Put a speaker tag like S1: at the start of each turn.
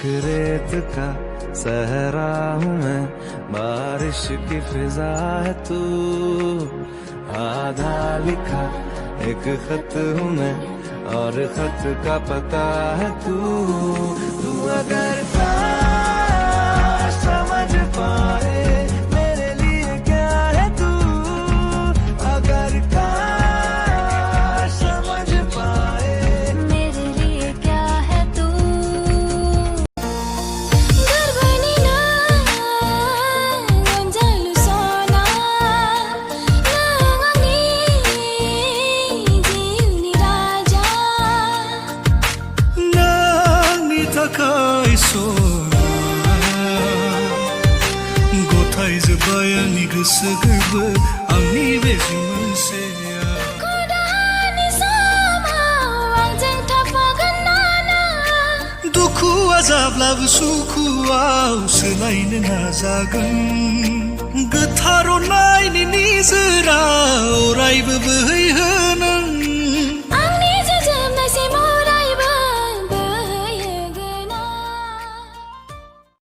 S1: एक रेत का सहरा हूँ मैं, बारिश की फिजा है तू। आधा लिखा एक खत हूँ मैं, और खत का पता है तू। तू अगर काश समझ पाए मेरे लिए क्या है तू, अगर काश समझ पाए
S2: मेरे लिए क्या है तू। गर्वनी ना गंजालु सोना नंगनी जीवनी राजा
S3: नांगनि थाखाय सना गथायजोब्बाय आंनि गोसो गोरबो आंनि बे मोनसेया।
S2: खदानि समाव आंजों थाफागोन ना
S3: दुखुआ जाब्लाबो सुखुआव सोलायनो नाजागोन। गोथार अननायनि निजोरा अरायबो